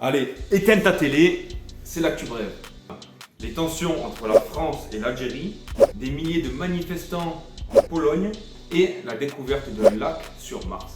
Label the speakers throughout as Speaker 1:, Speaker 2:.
Speaker 1: Allez, éteins ta télé, c'est l'actu brève. Les tensions entre la France et l'Algérie, des milliers de manifestants en Pologne et la découverte d'un lac sur Mars.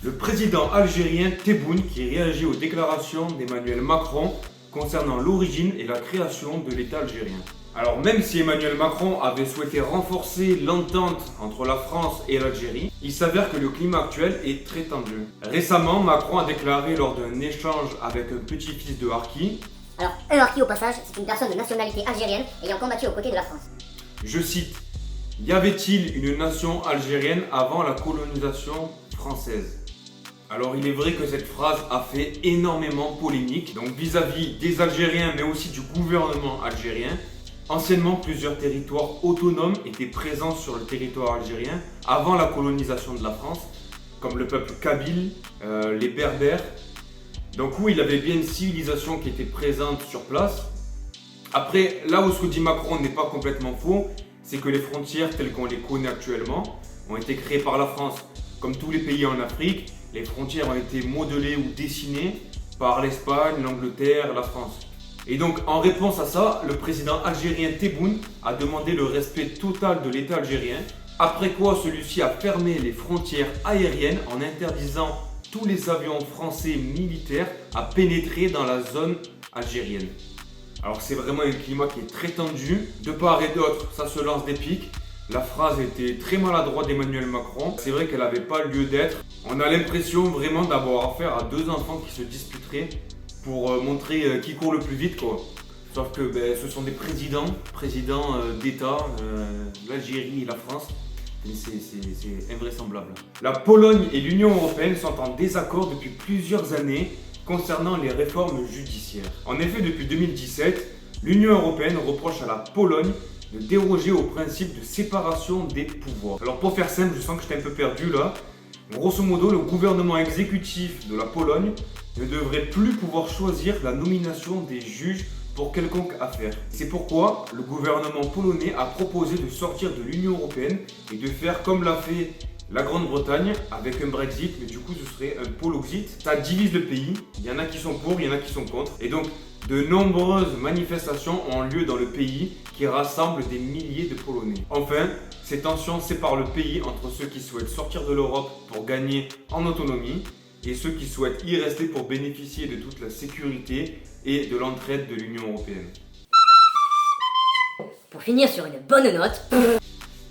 Speaker 1: Le président algérien Tebboune qui réagit aux déclarations d'Emmanuel Macron concernant l'origine et la création de l'État algérien. Alors même si Emmanuel Macron avait souhaité renforcer l'entente entre la France et l'Algérie, il s'avère que le climat actuel est très tendu. Récemment, Macron a déclaré lors d'un échange avec un petit-fils de Harki.
Speaker 2: Alors, un harki au passage, c'est une personne de nationalité algérienne ayant combattu aux côtés de la France.
Speaker 1: Je cite, « Y avait-il une nation algérienne avant la colonisation française ?» Alors il est vrai que cette phrase a fait énormément polémique, donc vis-à-vis des Algériens mais aussi du gouvernement algérien. Anciennement, plusieurs territoires autonomes étaient présents sur le territoire algérien avant la colonisation de la France, comme le peuple kabyle, les berbères. Donc oui, il y avait bien une civilisation qui était présente sur place. Après, là où ce que dit Macron n'est pas complètement faux, c'est que les frontières telles qu'on les connaît actuellement ont été créées par la France. Comme tous les pays en Afrique, les frontières ont été modelées ou dessinées par l'Espagne, l'Angleterre, la France. Et donc, en réponse à ça, le président algérien Tebboune a demandé le respect total de l'État algérien, après quoi celui-ci a fermé les frontières aériennes en interdisant tous les avions français militaires à pénétrer dans la zone algérienne. Alors c'est vraiment un climat qui est très tendu, de part et d'autre, ça se lance des piques. La phrase était très maladroite d'Emmanuel Macron, c'est vrai qu'elle n'avait pas lieu d'être. On a l'impression vraiment d'avoir affaire à deux enfants qui se disputeraient pour montrer qui court le plus vite quoi. Sauf que ce sont des présidents d'État, l'Algérie et la France. C'est invraisemblable. La Pologne et l'Union européenne sont en désaccord depuis plusieurs années concernant les réformes judiciaires. En effet, depuis 2017, l'Union européenne reproche à la Pologne de déroger au principe de séparation des pouvoirs. Alors pour faire simple, je sens que j'étais un peu perdu là. Grosso modo, le gouvernement exécutif de la Pologne ne devrait plus pouvoir choisir la nomination des juges pour quelconque affaire. C'est pourquoi le gouvernement polonais a proposé de sortir de l'Union européenne et de faire comme l'a fait la Grande-Bretagne avec un Brexit, mais du coup ce serait un Polexit. Ça divise le pays, il y en a qui sont pour, il y en a qui sont contre. Et donc de nombreuses manifestations ont lieu dans le pays qui rassemblent des milliers de Polonais. Enfin, ces tensions séparent le pays entre ceux qui souhaitent sortir de l'Europe pour gagner en autonomie et ceux qui souhaitent y rester pour bénéficier de toute la sécurité et de l'entraide de l'Union européenne.
Speaker 2: Pour finir sur une bonne note,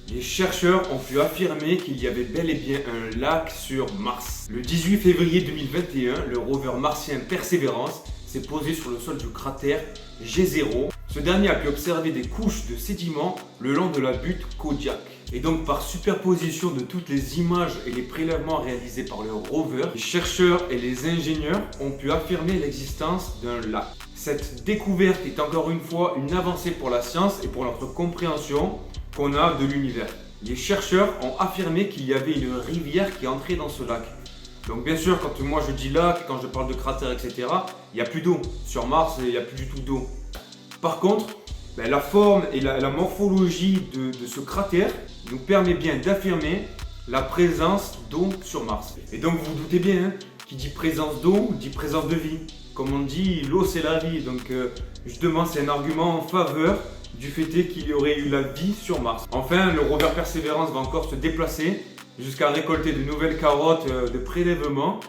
Speaker 1: les chercheurs ont pu affirmer qu'il y avait bel et bien un lac sur Mars. Le 18 février 2021, le rover martien Perseverance s'est posé sur le sol du cratère G0. Ce dernier a pu observer des couches de sédiments le long de la butte Kodiak. Et donc par superposition de toutes les images et les prélèvements réalisés par le rover, les chercheurs et les ingénieurs ont pu affirmer l'existence d'un lac. Cette découverte est encore une fois une avancée pour la science et pour notre compréhension qu'on a de l'univers. Les chercheurs ont affirmé qu'il y avait une rivière qui entrait dans ce lac. Donc bien sûr, quand moi je dis lac, quand je parle de cratère, etc., il n'y a plus d'eau. Sur Mars, il n'y a plus du tout d'eau. Par contre, la forme et la morphologie de ce cratère nous permet bien d'affirmer la présence d'eau sur Mars. Et donc vous vous doutez bien, qui dit présence d'eau, dit présence de vie. Comme on dit, l'eau c'est la vie. Donc justement, c'est un argument en faveur du fait qu'il y aurait eu la vie sur Mars. Enfin, le rover Perseverance va encore se déplacer jusqu'à récolter de nouvelles carottes de prélèvement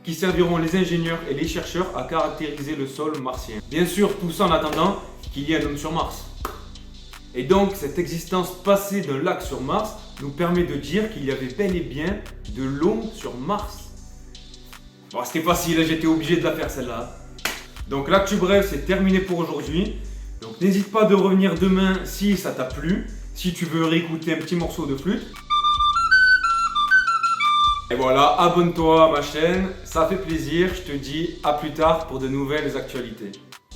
Speaker 1: qui serviront les ingénieurs et les chercheurs à caractériser le sol martien. Bien sûr, tout ça en attendant qu'il y ait un homme sur Mars. Et donc, cette existence passée d'un lac sur Mars nous permet de dire qu'il y avait bel et bien de l'eau sur Mars. Bon, c'était facile, j'étais obligé de la faire celle-là. Donc, l'actu bref, c'est terminé pour aujourd'hui. Donc, n'hésite pas de revenir demain si ça t'a plu. Si tu veux réécouter un petit morceau de flûte. Et voilà, abonne-toi à ma chaîne, ça fait plaisir. Je te dis à plus tard pour de nouvelles actualités.